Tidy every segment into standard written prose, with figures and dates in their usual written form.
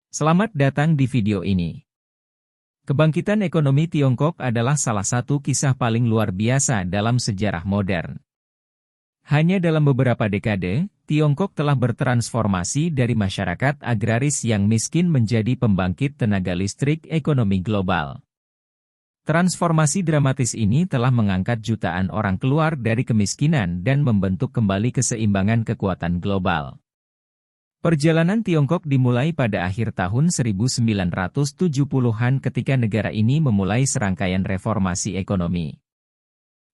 Selamat datang di video ini. Kebangkitan ekonomi Tiongkok adalah salah satu kisah paling luar biasa dalam sejarah modern. Hanya dalam beberapa dekade, Tiongkok telah bertransformasi dari masyarakat agraris yang miskin menjadi pembangkit tenaga listrik ekonomi global. Transformasi dramatis ini telah mengangkat jutaan orang keluar dari kemiskinan dan membentuk kembali keseimbangan kekuatan global. Perjalanan Tiongkok dimulai pada akhir tahun 1970-an ketika negara ini memulai serangkaian reformasi ekonomi.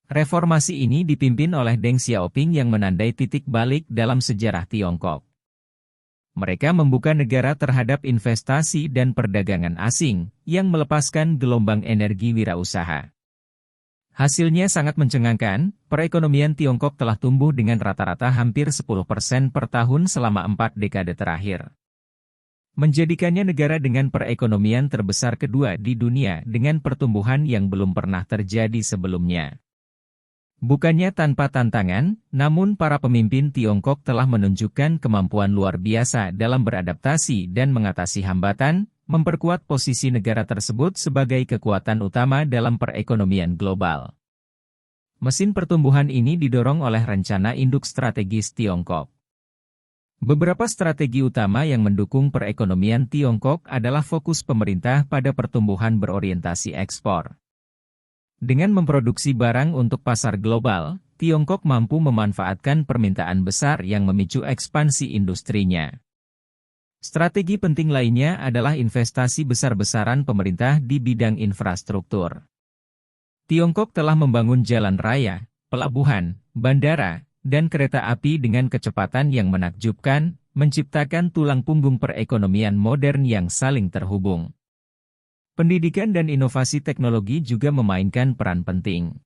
Reformasi ini dipimpin oleh Deng Xiaoping yang menandai titik balik dalam sejarah Tiongkok. Mereka membuka negara terhadap investasi dan perdagangan asing, yang melepaskan gelombang energi wirausaha. Hasilnya sangat mencengangkan, perekonomian Tiongkok telah tumbuh dengan rata-rata hampir 10% per tahun selama 4 dekade terakhir. Menjadikannya negara dengan perekonomian terbesar kedua di dunia dengan pertumbuhan yang belum pernah terjadi sebelumnya. Bukannya tanpa tantangan, namun para pemimpin Tiongkok telah menunjukkan kemampuan luar biasa dalam beradaptasi dan mengatasi hambatan, memperkuat posisi negara tersebut sebagai kekuatan utama dalam perekonomian global. Mesin pertumbuhan ini didorong oleh rencana induk strategis Tiongkok. Beberapa strategi utama yang mendukung perekonomian Tiongkok adalah fokus pemerintah pada pertumbuhan berorientasi ekspor. Dengan memproduksi barang untuk pasar global, Tiongkok mampu memanfaatkan permintaan besar yang memicu ekspansi industrinya. Strategi penting lainnya adalah investasi besar-besaran pemerintah di bidang infrastruktur. Tiongkok telah membangun jalan raya, pelabuhan, bandara, dan kereta api dengan kecepatan yang menakjubkan, menciptakan tulang punggung perekonomian modern yang saling terhubung. Pendidikan dan inovasi teknologi juga memainkan peran penting.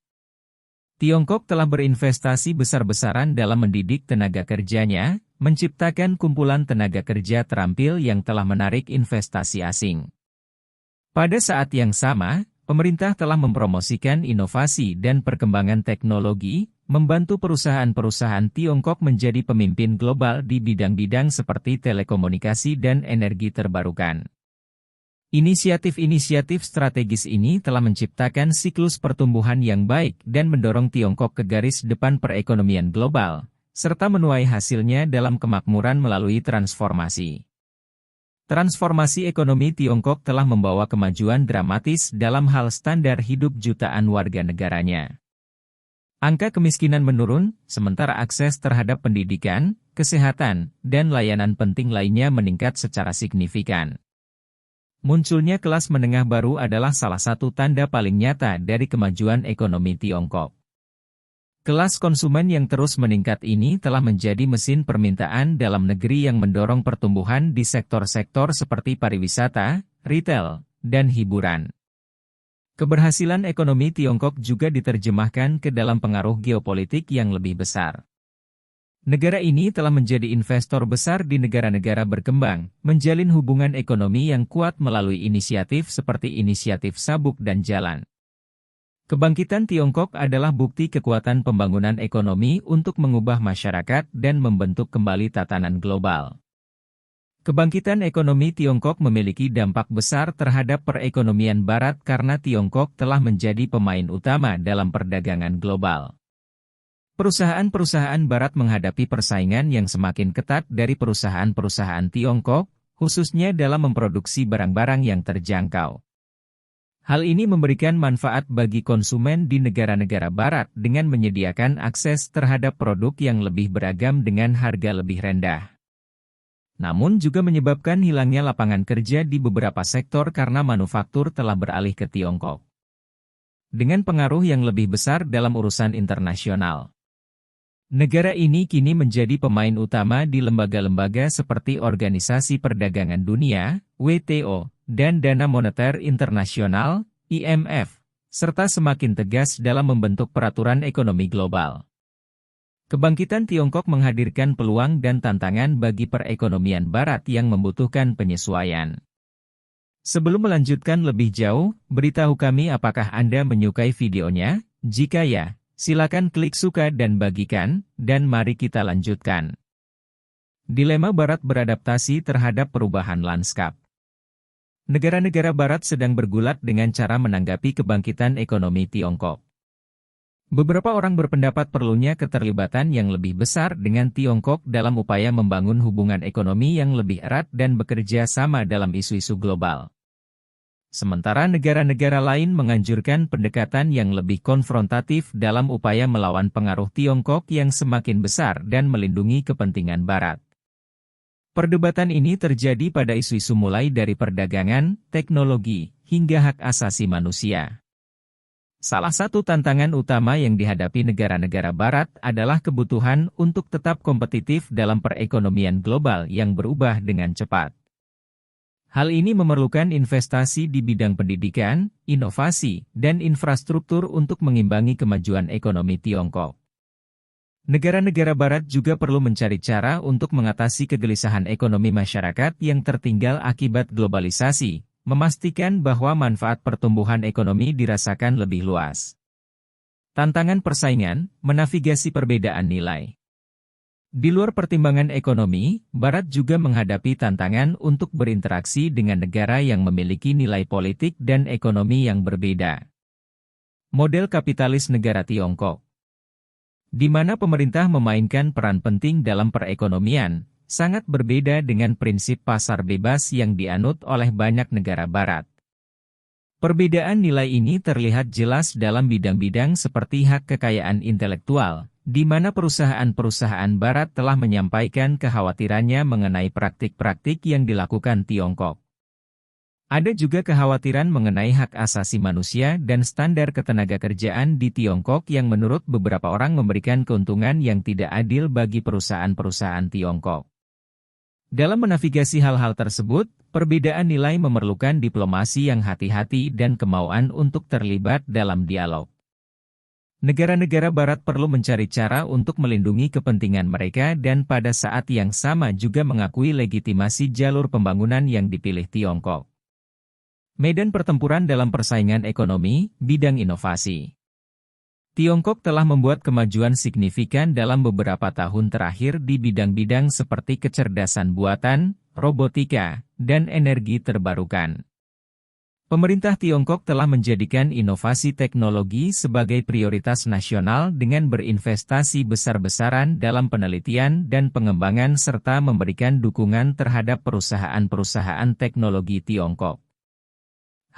Tiongkok telah berinvestasi besar-besaran dalam mendidik tenaga kerjanya, menciptakan kumpulan tenaga kerja terampil yang telah menarik investasi asing. Pada saat yang sama, pemerintah telah mempromosikan inovasi dan perkembangan teknologi, membantu perusahaan-perusahaan Tiongkok menjadi pemimpin global di bidang-bidang seperti telekomunikasi dan energi terbarukan. Inisiatif-inisiatif strategis ini telah menciptakan siklus pertumbuhan yang baik dan mendorong Tiongkok ke garis depan perekonomian global, serta menuai hasilnya dalam kemakmuran melalui transformasi. Transformasi ekonomi Tiongkok telah membawa kemajuan dramatis dalam hal standar hidup jutaan warga negaranya. Angka kemiskinan menurun, sementara akses terhadap pendidikan, kesehatan, dan layanan penting lainnya meningkat secara signifikan. Munculnya kelas menengah baru adalah salah satu tanda paling nyata dari kemajuan ekonomi Tiongkok. Kelas konsumen yang terus meningkat ini telah menjadi mesin permintaan dalam negeri yang mendorong pertumbuhan di sektor-sektor seperti pariwisata, retail, dan hiburan. Keberhasilan ekonomi Tiongkok juga diterjemahkan ke dalam pengaruh geopolitik yang lebih besar. Negara ini telah menjadi investor besar di negara-negara berkembang, menjalin hubungan ekonomi yang kuat melalui inisiatif seperti inisiatif Sabuk dan Jalan. Kebangkitan Tiongkok adalah bukti kekuatan pembangunan ekonomi untuk mengubah masyarakat dan membentuk kembali tatanan global. Kebangkitan ekonomi Tiongkok memiliki dampak besar terhadap perekonomian Barat karena Tiongkok telah menjadi pemain utama dalam perdagangan global. Perusahaan-perusahaan Barat menghadapi persaingan yang semakin ketat dari perusahaan-perusahaan Tiongkok, khususnya dalam memproduksi barang-barang yang terjangkau. Hal ini memberikan manfaat bagi konsumen di negara-negara Barat dengan menyediakan akses terhadap produk yang lebih beragam dengan harga lebih rendah. Namun juga menyebabkan hilangnya lapangan kerja di beberapa sektor karena manufaktur telah beralih ke Tiongkok. Dengan pengaruh yang lebih besar dalam urusan internasional. Negara ini kini menjadi pemain utama di lembaga-lembaga seperti Organisasi Perdagangan Dunia, WTO, dan Dana Moneter Internasional, IMF, serta semakin tegas dalam membentuk peraturan ekonomi global. Kebangkitan Tiongkok menghadirkan peluang dan tantangan bagi perekonomian Barat yang membutuhkan penyesuaian. Sebelum melanjutkan lebih jauh, beritahu kami apakah Anda menyukai videonya. Jika ya, silakan klik suka dan bagikan, dan mari kita lanjutkan. Dilema Barat beradaptasi terhadap perubahan lanskap. Negara-negara Barat sedang bergulat dengan cara menanggapi kebangkitan ekonomi Tiongkok. Beberapa orang berpendapat perlunya keterlibatan yang lebih besar dengan Tiongkok dalam upaya membangun hubungan ekonomi yang lebih erat dan bekerja sama dalam isu-isu global. Sementara negara-negara lain menganjurkan pendekatan yang lebih konfrontatif dalam upaya melawan pengaruh Tiongkok yang semakin besar dan melindungi kepentingan Barat. Perdebatan ini terjadi pada isu-isu mulai dari perdagangan, teknologi, hingga hak asasi manusia. Salah satu tantangan utama yang dihadapi negara-negara Barat adalah kebutuhan untuk tetap kompetitif dalam perekonomian global yang berubah dengan cepat. Hal ini memerlukan investasi di bidang pendidikan, inovasi, dan infrastruktur untuk mengimbangi kemajuan ekonomi Tiongkok. Negara-negara Barat juga perlu mencari cara untuk mengatasi kegelisahan ekonomi masyarakat yang tertinggal akibat globalisasi, memastikan bahwa manfaat pertumbuhan ekonomi dirasakan lebih luas. Tantangan persaingan, menavigasi perbedaan nilai. Di luar pertimbangan ekonomi, Barat juga menghadapi tantangan untuk berinteraksi dengan negara yang memiliki nilai politik dan ekonomi yang berbeda. Model kapitalis negara Tiongkok, di mana pemerintah memainkan peran penting dalam perekonomian, sangat berbeda dengan prinsip pasar bebas yang dianut oleh banyak negara Barat. Perbedaan nilai ini terlihat jelas dalam bidang-bidang seperti hak kekayaan intelektual, di mana perusahaan-perusahaan Barat telah menyampaikan kekhawatirannya mengenai praktik-praktik yang dilakukan Tiongkok. Ada juga kekhawatiran mengenai hak asasi manusia dan standar ketenagakerjaan di Tiongkok yang menurut beberapa orang memberikan keuntungan yang tidak adil bagi perusahaan-perusahaan Tiongkok. Dalam menavigasi hal-hal tersebut, perbedaan nilai memerlukan diplomasi yang hati-hati dan kemauan untuk terlibat dalam dialog. Negara-negara Barat perlu mencari cara untuk melindungi kepentingan mereka dan pada saat yang sama juga mengakui legitimasi jalur pembangunan yang dipilih Tiongkok. Medan pertempuran dalam persaingan ekonomi, bidang inovasi. Tiongkok telah membuat kemajuan signifikan dalam beberapa tahun terakhir di bidang-bidang seperti kecerdasan buatan, robotika, dan energi terbarukan. Pemerintah Tiongkok telah menjadikan inovasi teknologi sebagai prioritas nasional dengan berinvestasi besar-besaran dalam penelitian dan pengembangan serta memberikan dukungan terhadap perusahaan-perusahaan teknologi Tiongkok.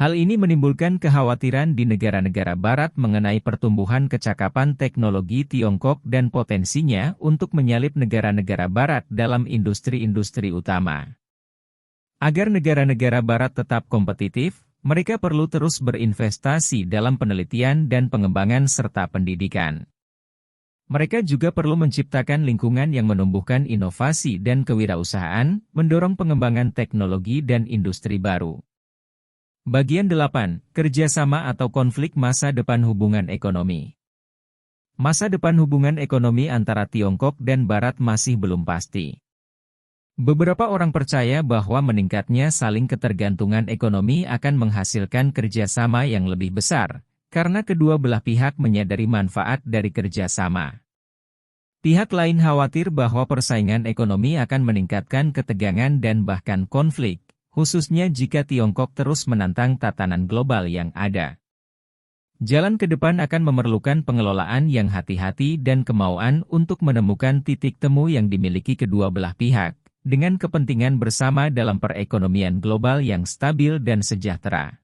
Hal ini menimbulkan kekhawatiran di negara-negara Barat mengenai pertumbuhan kecakapan teknologi Tiongkok dan potensinya untuk menyalip negara-negara Barat dalam industri-industri utama. Agar negara-negara Barat tetap kompetitif, mereka perlu terus berinvestasi dalam penelitian dan pengembangan serta pendidikan. Mereka juga perlu menciptakan lingkungan yang menumbuhkan inovasi dan kewirausahaan, mendorong pengembangan teknologi dan industri baru. Bagian 8. Kerjasama atau konflik masa depan hubungan ekonomi. Masa depan hubungan ekonomi antara Tiongkok dan Barat masih belum pasti. Beberapa orang percaya bahwa meningkatnya saling ketergantungan ekonomi akan menghasilkan kerjasama yang lebih besar, karena kedua belah pihak menyadari manfaat dari kerjasama. Pihak lain khawatir bahwa persaingan ekonomi akan meningkatkan ketegangan dan bahkan konflik, khususnya jika Tiongkok terus menantang tatanan global yang ada. Jalan ke depan akan memerlukan pengelolaan yang hati-hati dan kemauan untuk menemukan titik temu yang dimiliki kedua belah pihak, dengan kepentingan bersama dalam perekonomian global yang stabil dan sejahtera.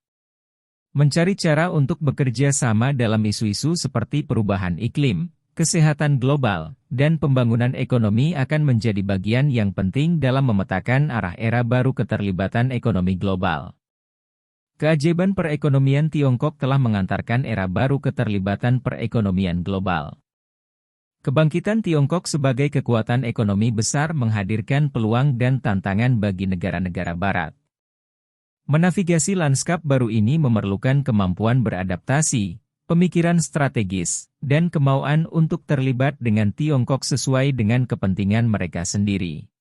Mencari cara untuk bekerja sama dalam isu-isu seperti perubahan iklim, kesehatan global, dan pembangunan ekonomi akan menjadi bagian yang penting dalam memetakan arah era baru keterlibatan ekonomi global. Keajaiban perekonomian Tiongkok telah mengantarkan era baru keterlibatan perekonomian global. Kebangkitan Tiongkok sebagai kekuatan ekonomi besar menghadirkan peluang dan tantangan bagi negara-negara Barat. Menavigasi lanskap baru ini memerlukan kemampuan beradaptasi, pemikiran strategis, dan kemauan untuk terlibat dengan Tiongkok sesuai dengan kepentingan mereka sendiri.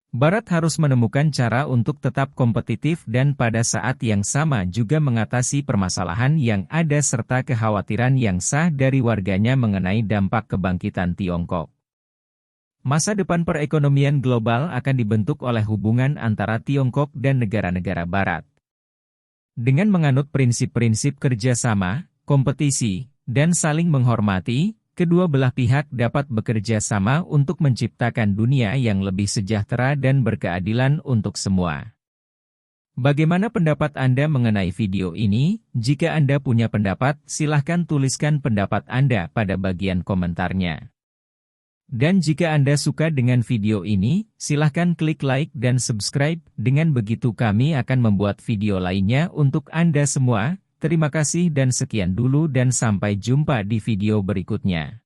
Barat harus menemukan cara untuk tetap kompetitif dan pada saat yang sama juga mengatasi permasalahan yang ada serta kekhawatiran yang sah dari warganya mengenai dampak kebangkitan Tiongkok. Masa depan perekonomian global akan dibentuk oleh hubungan antara Tiongkok dan negara-negara Barat, Dengan menganut prinsip-prinsip kerjasama, kompetisi, dan saling menghormati, kedua belah pihak dapat bekerja sama untuk menciptakan dunia yang lebih sejahtera dan berkeadilan untuk semua. Bagaimana pendapat Anda mengenai video ini? Jika Anda punya pendapat, silahkan tuliskan pendapat Anda pada bagian komentarnya. Dan jika Anda suka dengan video ini, silahkan klik like dan subscribe, dengan begitu kami akan membuat video lainnya untuk Anda semua. Terima kasih dan sekian dulu dan sampai jumpa di video berikutnya.